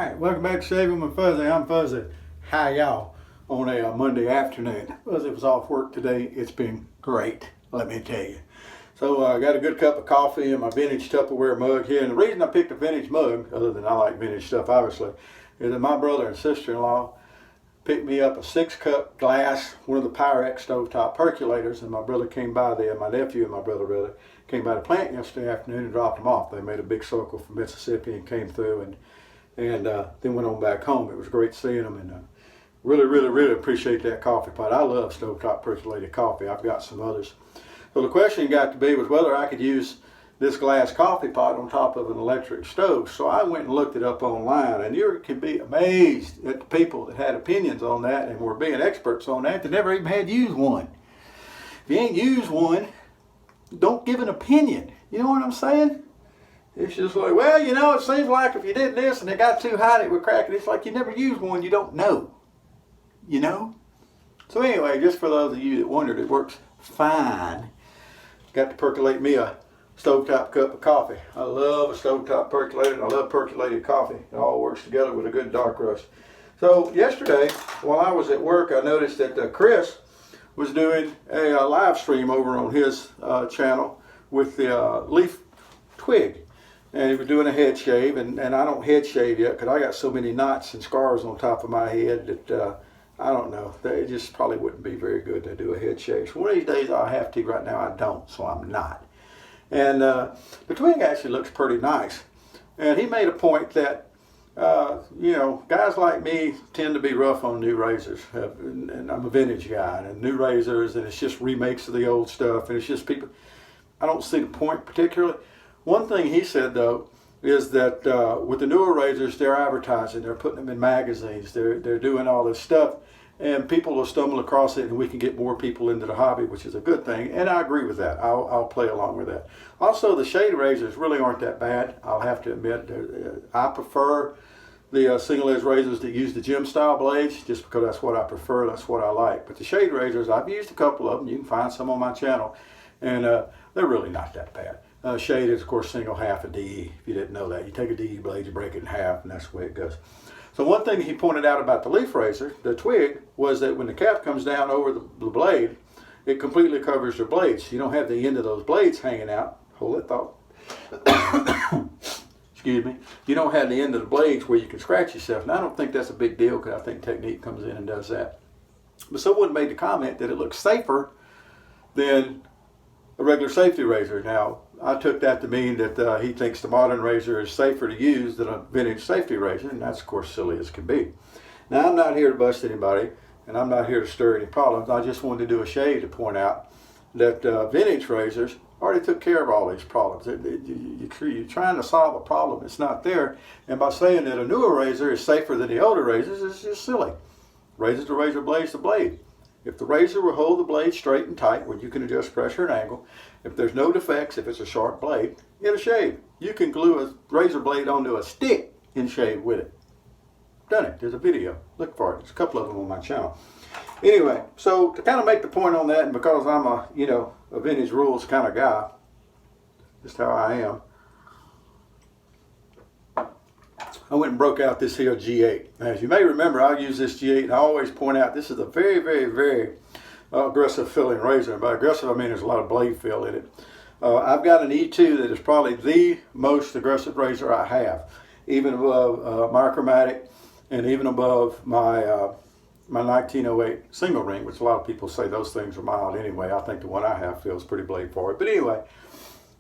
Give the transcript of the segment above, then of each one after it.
Alright, welcome back to Shaving with Fuzzy. I'm Fuzzy. How y'all on a Monday afternoon? Fuzzy was off work today. It's been great, let me tell you. So I got a good cup of coffee in my vintage Tupperware mug here. And the reason I picked a vintage mug, other than I like vintage stuff obviously, is that my brother and sister-in-law picked me up a 6-cup glass, one of the Pyrex stovetop percolators, and my brother came by there, my nephew and my brother rather, came by the plant yesterday afternoon and dropped them off. They made a big circle from Mississippi and came through and then went on back home. It was great seeing them, and really appreciate that coffee pot. I love stovetop percolated coffee. I've got some others. So the question got to be was whether I could use this glass coffee pot on top of an electric stove. So I went and looked it up online, and you can be amazed at the people that had opinions on that and were being experts on that never even had used one. If you ain't used one, don't give an opinion. You know what I'm saying? It's just like, well, you know, it seems like if you did this and it got too hot, it would crack it. It's like you never used one, you don't know. You know? So anyway, just for those of you that wondered, it works fine. Got to percolate me a stovetop cup of coffee. I love a stovetop percolator, and I love percolated coffee. It all works together with a good dark roast. So yesterday, while I was at work, I noticed that Chris was doing a live stream over on his channel with the leaf twig. And he was doing a head shave, and I don't head shave yet because I got so many knots and scars on top of my head that I don't know. They just probably wouldn't be very good to do a head shave. So one of these days I'll have to. Right now I don't, so I'm not. And the twig actually looks pretty nice. And he made a point that, you know, guys like me tend to be rough on new razors. And I'm a vintage guy, and new razors, and it's just remakes of the old stuff. And it's just people, I don't see the point particularly. One thing he said, though, is that with the newer razors, they're advertising. They're putting them in magazines. They're doing all this stuff. And people will stumble across it, and we can get more people into the hobby, which is a good thing. And I agree with that. I'll play along with that. Also, the shade razors really aren't that bad, I'll have to admit. I prefer the single edge razors that use the gem style blades, just because that's what I prefer, that's what I like. But the shade razors, I've used a couple of them. You can find some on my channel, and they're really not that bad. Shade is, of course, single half a DE, if you didn't know that. You take a DE blade, you break it in half, and that's the way it goes. So one thing he pointed out about the leaf razor, the twig, was that when the cap comes down over the blade, it completely covers the blades. You don't have the end of those blades hanging out. Hold that thought. Excuse me. You don't have the end of the blades where you can scratch yourself. And I don't think that's a big deal because I think technique comes in and does that. But someone made the comment that it looks safer than a regular safety razor. Now, I took that to mean that he thinks the modern razor is safer to use than a vintage safety razor, and that's, of course, silly as can be. Now, I'm not here to bust anybody, and I'm not here to stir any problems. I just wanted to do a shade to point out that vintage razors already took care of all these problems. You're trying to solve a problem that's not there, and by saying that a newer razor is safer than the older razors, it's just silly. Razor to razor, blade to blade. If the razor will hold the blade straight and tight where you can adjust pressure and angle, if there's no defects, if it's a sharp blade, it'll shave. You can glue a razor blade onto a stick and shave with it. Done it. There's a video. Look for it. There's a couple of them on my channel. Anyway, so to kind of make the point on that, and because I'm a vintage rules kind of guy, just how I am, I went and broke out this here G8. Now, as you may remember, I use this G8, and I always point out this is a very aggressive filling razor. And by aggressive, I mean there's a lot of blade fill in it. I've got an E2 that is probably the most aggressive razor I have, even above Micromatic and even above my 1908 single ring, which a lot of people say those things are mild anyway. I think the one I have feels pretty blade forward. But anyway,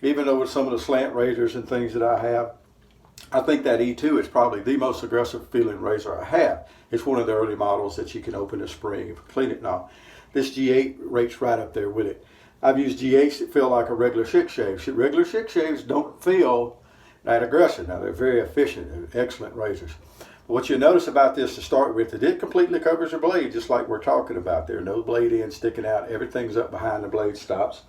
even though with some of the slant razors and things that I have, I think that E2 is probably the most aggressive feeling razor I have. It's one of the early models that you can open a spring and clean it now. This G8 rates right up there with it. I've used G8s that feel like a regular Schick shave. Regular Schick shaves don't feel that aggressive. Now, they're very efficient, they're excellent razors. But what you'll notice about this to start with, it completely covers the blade, just like we're talking about there. No blade end sticking out. Everything's up behind the blade stops.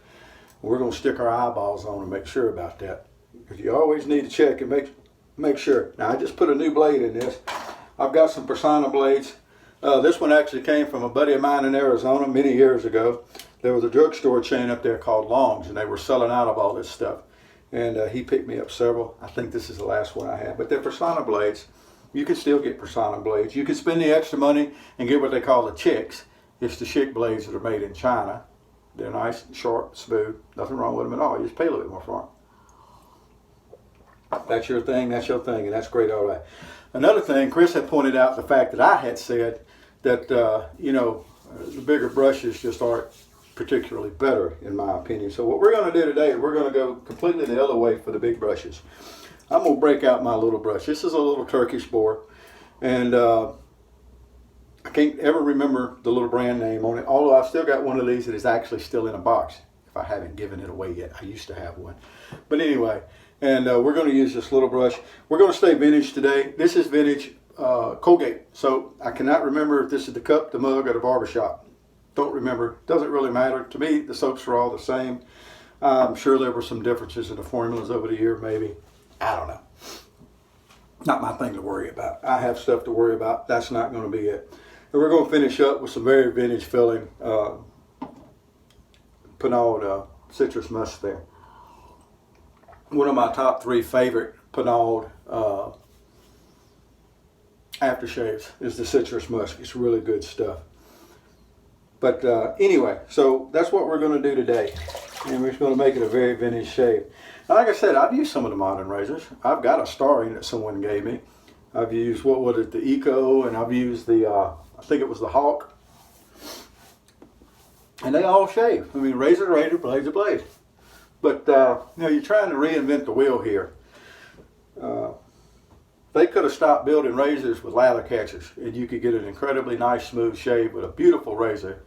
We're going to stick our eyeballs on and make sure about that, because you always need to check and make sure. Now, I just put a new blade in this. I've got some Persona blades. This one actually came from a buddy of mine in Arizona many years ago. There was a drugstore chain up there called Long's, and they were selling out of all this stuff. And he picked me up several. I think this is the last one I had. But they're Persona blades. you can still get Persona blades. You can spend the extra money and get what they call the Schicks. It's the Schick blades that are made in China. They're nice, short, smooth. Nothing wrong with them at all. You just pay a little bit more for them. That's your thing, and that's great, all right. Another thing, Chris had pointed out the fact that I had said that, the bigger brushes just aren't particularly better, in my opinion. So what we're going to do today, we're going to go completely the other way for the big brushes. I'm going to break out my little brush. This is a little Turkish boar, and I can't ever remember the little brand name on it, although I've still got one of these that is actually still in a box, if I haven't given it away yet. I used to have one. But anyway, and we're going to use this little brush. We're going to stay vintage today. This is vintage Colgate. So I cannot remember if this is the cup, the mug, or the barbershop. Don't remember. Doesn't really matter. To me, the soaps are all the same. I'm sure there were some differences in the formulas over the year, maybe. I don't know. Not my thing to worry about. I have stuff to worry about. That's not going to be it. And we're going to finish up with some very vintage feeling Pinaud citrus musk there. One of my top 3 favorite Pinaud aftershaves is the citrus musk. It's really good stuff. But anyway, so that's what we're going to do today. And we're just going to make it a very vintage shave. Now, like I said, I've used some of the modern razors. I've got a Starring that someone gave me. I've used, what was it, the Eco, and I've used the, I think it was the Hawk. And they all shave. I mean, razor to razor, blade to blade. But, you're trying to reinvent the wheel here. They could have stopped building razors with lather catchers, and you could get an incredibly nice, smooth shave with a beautiful razor.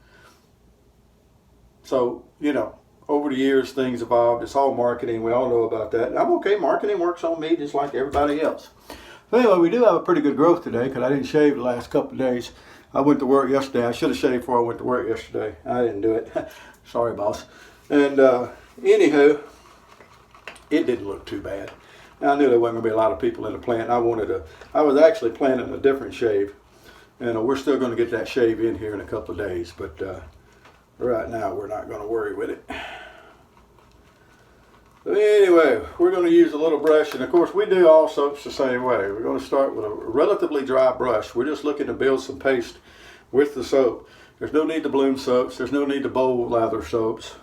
So, over the years, things evolved. It's all marketing. We all know about that. I'm okay. Marketing works on me just like everybody else. So anyway, we do have a pretty good growth today because I didn't shave the last couple of days. I went to work yesterday. I should have shaved before I went to work yesterday. I didn't do it. Sorry, boss. And anywho, it didn't look too bad. Now, I knew there wasn't going to be a lot of people in the plant. I was actually planning a different shave. And we're still going to get that shave in here in a couple of days. But right now, we're not going to worry with it. But anyway, we're going to use a little brush, and of course we do all soaps the same way. We're going to start with a relatively dry brush. We're just looking to build some paste with the soap. There's no need to bloom soaps. There's no need to bowl lather soaps.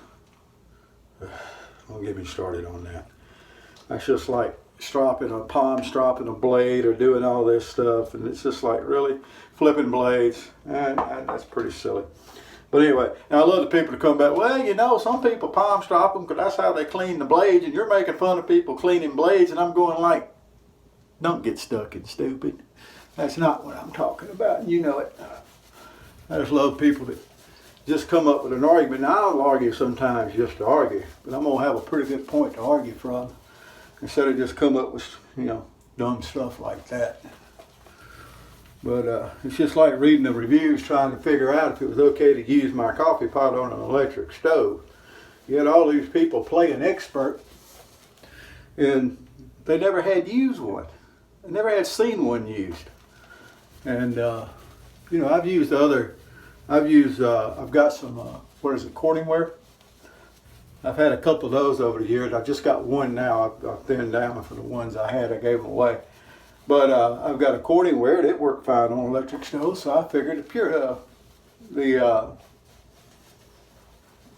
Don't get me started on that. That's just like palm stropping a blade or doing all this stuff, and it's just like really flipping blades, and that's pretty silly. But anyway, and I love the people to come back, well, some people palm strop them because that's how they clean the blades, and you're making fun of people cleaning blades, and I'm going like, don't get stuck in stupid. That's not what I'm talking about, and you know it. I just love people that just come up with an argument. Now, I'll argue sometimes just to argue, but I'm going to have a pretty good point to argue from instead of just come up with, dumb stuff like that. But it's just like reading the reviews trying to figure out if it was okay to use my coffee pot on an electric stove. You had all these people playing expert, and they never had used one. They never had seen one used. And, I've got some, Corningware. I've had a couple of those over the years. I've just got one now. I've thinned down for the ones I had. I gave them away. But I've got a Corningware. It worked fine on electric stove, so I figured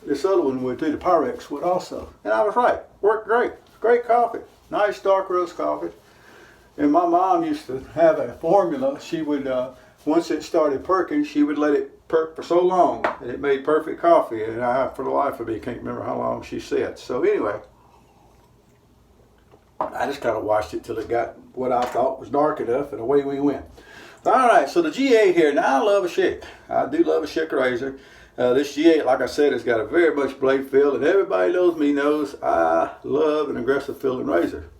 this other one would do, the Pyrex would also. And I was right. Worked great. Great coffee. Nice dark roast coffee. And my mom used to have a formula. She would, once it started perking, she would let it perk for so long that it made perfect coffee. And I, for the life of me, can't remember how long she said. So anyway, I just kind of watched it till it got what I thought was dark enough, and away we went. All right, so the G8 here. Now, I love a Schick. I do love a Schick razor. This G8, like I said, has got a very much blade feel, and everybody knows I love an aggressive feeling razor.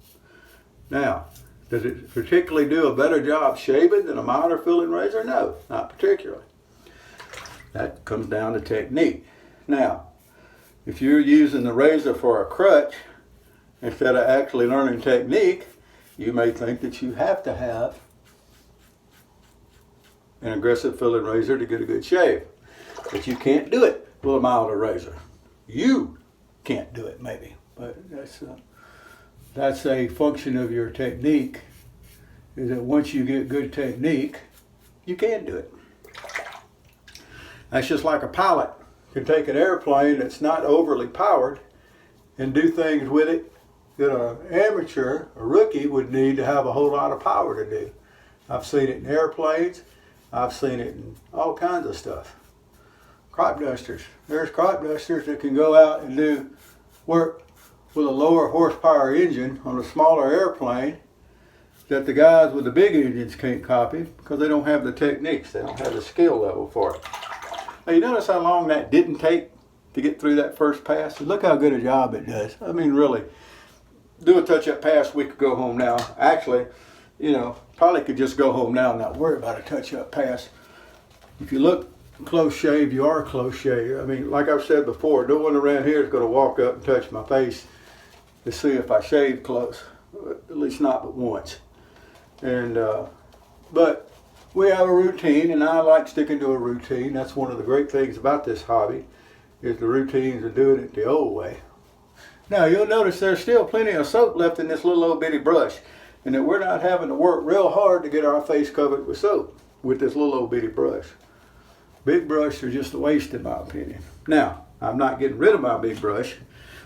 Now, does it particularly do a better job shaving than a milder feeling razor? No, not particularly. That comes down to technique. Now, if you're using the razor for a crutch, instead of actually learning technique, you may think that you have to have an aggressive feeling razor to get a good shave. But you can't do it with a milder razor. You can't do it, maybe. But that's a function of your technique is that once you get good technique, you can do it. That's just like a pilot can take an airplane that's not overly powered and do things with it that an amateur, a rookie, would need to have a whole lot of power to do. I've seen it in airplanes. I've seen it in all kinds of stuff. Crop dusters. There's crop dusters that can go out and do work with a lower horsepower engine on a smaller airplane that the guys with the big engines can't copy because they don't have the techniques. They don't have the skill level for it. Now, you notice how long that didn't take to get through that first pass? Look how good a job it does. I mean, really, do a touch-up pass, we could go home now. Actually, you know, probably could just go home now and not worry about a touch-up pass. If you look close shave, you are close shave. I mean, like I've said before, no one around here is going to walk up and touch my face to see if I shave close. At least not but once. And but we have a routine, and I like sticking to a routine. That's one of the great things about this hobby, is the routines of doing it the old way. Now you'll notice there's still plenty of soap left in this little old bitty brush, and that we're not having to work real hard to get our face covered with soap with this little old bitty brush. Big brush are just a waste in my opinion. Now, I'm not getting rid of my big brush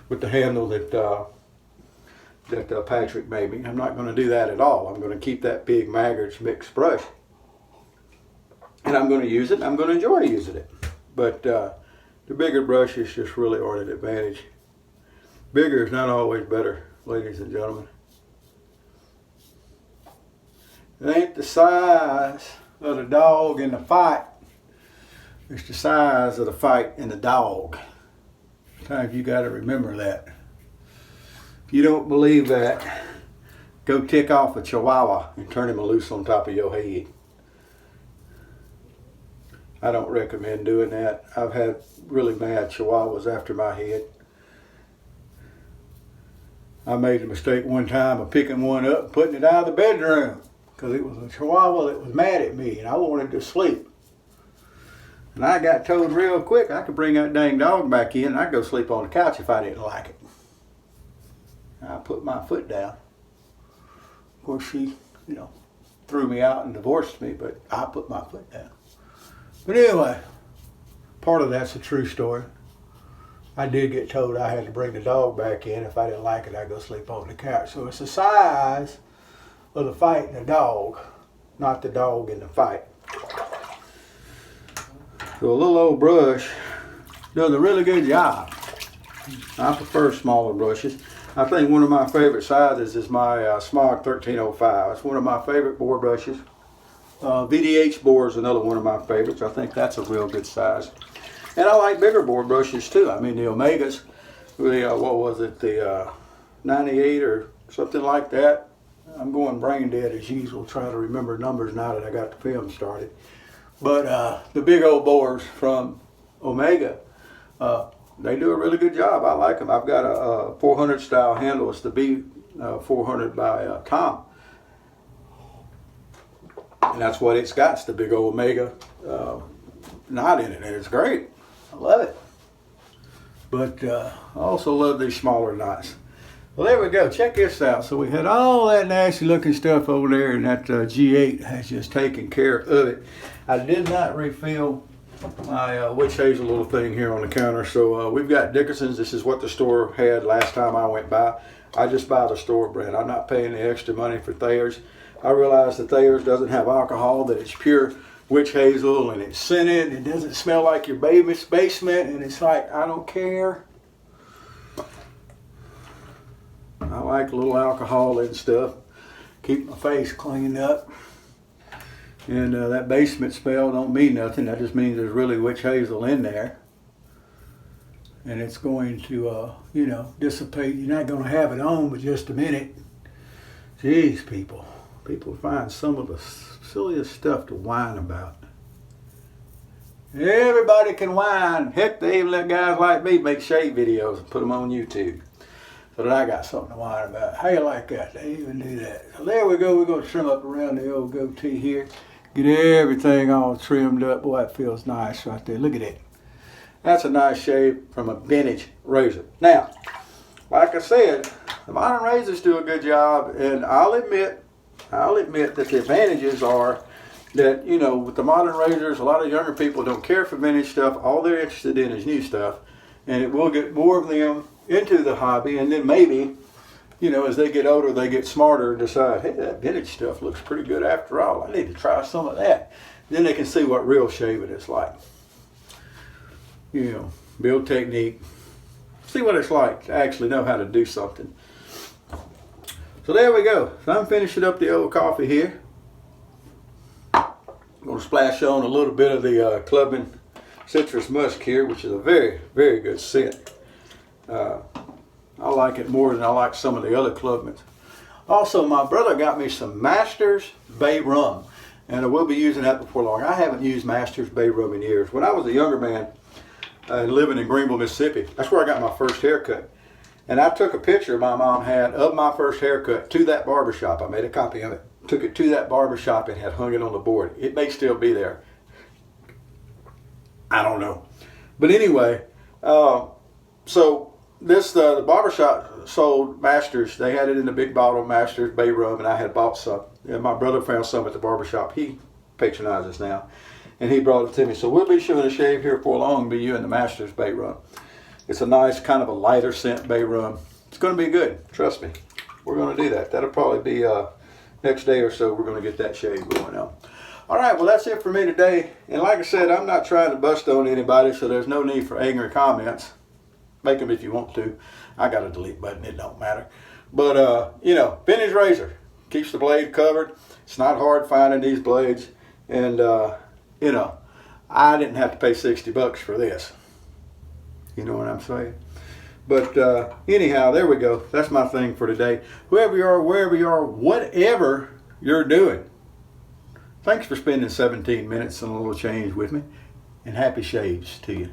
with the handle that Patrick made me. I'm not going to do that at all. I'm going to keep that big Maggard's mixed brush. And I'm going to use it. I'm going to enjoy using it. But the bigger brush is just really on an advantage. Bigger is not always better, ladies and gentlemen. It ain't the size of the dog in the fight. It's the size of the fight in the dog. Sometimes you got to remember that. If you don't believe that, go tick off a chihuahua and turn him loose on top of your head. I don't recommend doing that. I've had really mad chihuahuas after my head. I made a mistake one time of picking one up and putting it out of the bedroom because it was a chihuahua that was mad at me and I wanted to sleep. And I got told real quick I could bring that dang dog back in and I'd go sleep on the couch if I didn't like it. I put my foot down. Of course, she, threw me out and divorced me, but I put my foot down. But anyway, part of that's a true story. I did get told I had to bring the dog back in. If I didn't like it, I'd go sleep on the couch. So it's the size of the fight in the dog, not the dog in the fight. So a little old brush does a really good job. I prefer smaller brushes. I think one of my favorite sizes is my Smog 1305. It's one of my favorite bore brushes. VDH bore is another one of my favorites. I think that's a real good size. And I like bigger bore brushes too. I mean the Omegas, the 98 or something like that. I'm going brain dead as usual, trying to remember numbers now that I got the film started. But the big old bores from Omega, they do a really good job. I like them. I've got a 400 style handle. It's the B400 by Tom. And that's what it's got. It's the big old Omega knot in it. And it's great. I love it. But I also love these smaller knots. Well, there we go. Check this out. So we had all that nasty looking stuff over there, and that G8 has just taken care of it. I did not refill my witch hazel little thing here on the counter. So we've got Dickinson's. This is what the store had last time I went by. I just buy the store brand. I'm not paying the extra money for Thayer's. I realize that Thayer's doesn't have alcohol, that it's pure witch hazel and it's scented. It doesn't smell like your baby's basement, and it's like, I don't care. I like a little alcohol and stuff. Keep my face cleaned up. And that basement smell don't mean nothing. That just means there's really witch hazel in there. And it's going to, dissipate. You're not going to have it on but just a minute. Jeez, people. People find some of the silliest stuff to whine about. Everybody can whine. Heck, they even let guys like me make shave videos and put them on YouTube. So that I got something to whine about. How you like that? They even do that. So there we go. We're going to trim up around the old goatee here. Get everything all trimmed up. Boy, that feels nice right there. Look at it. That's a nice shave from a vintage razor. Now, like I said, the modern razors do a good job, and I'll admit I'll admit that the advantages are that, you know, with the modern razors, a lot of younger people don't care for vintage stuff. All they're interested in is new stuff. And it will get more of them into the hobby. And then maybe, you know, as they get older, they get smarter and decide, hey, that vintage stuff looks pretty good after all. I need to try some of that. Then they can see what real shaving is like. You know, build technique. See what it's like to actually know how to do something. So there we go. So I'm finishing up the old coffee here. I'm going to splash on a little bit of the Clubbing Citrus Musk here, which is a very, very good scent. I like it more than I like some of the other Clubbings. Also, my brother got me some Masters Bay Rum, and I will be using that before long. I haven't used Masters Bay Rum in years. When I was a younger man living in Greenville, Mississippi, that's where I got my first haircut. And I took a picture my mom had of my first haircut to that barbershop. I made a copy of it. Took it to that barbershop and had hung it on the board. It may still be there. I don't know. But anyway, so this the barbershop sold Masters. They had it in the big bottle, Masters Bay Rum, and I had bought some. And my brother found some at the barbershop. He patronizes now. And he brought it to me. So we'll be shooting a shave here for long, be you and the Masters Bay Rum. It's a nice kind of a lighter scent Bay Rum. It's going to be good. Trust me. We're going to do that. That'll probably be next day or so. We're going to get that shave going on. All right. Well, that's it for me today. And like I said, I'm not trying to bust on anybody, so there's no need for angry comments. Make them if you want to. I got a delete button. It don't matter. But, you know, vintage razor. Keeps the blade covered. It's not hard finding these blades. And, you know, I didn't have to pay $60 for this. You know what I'm saying? But anyhow, there we go. That's my thing for today. Whoever you are, wherever you are, whatever you're doing, thanks for spending 17 minutes and a little change with me. And happy shaves to you.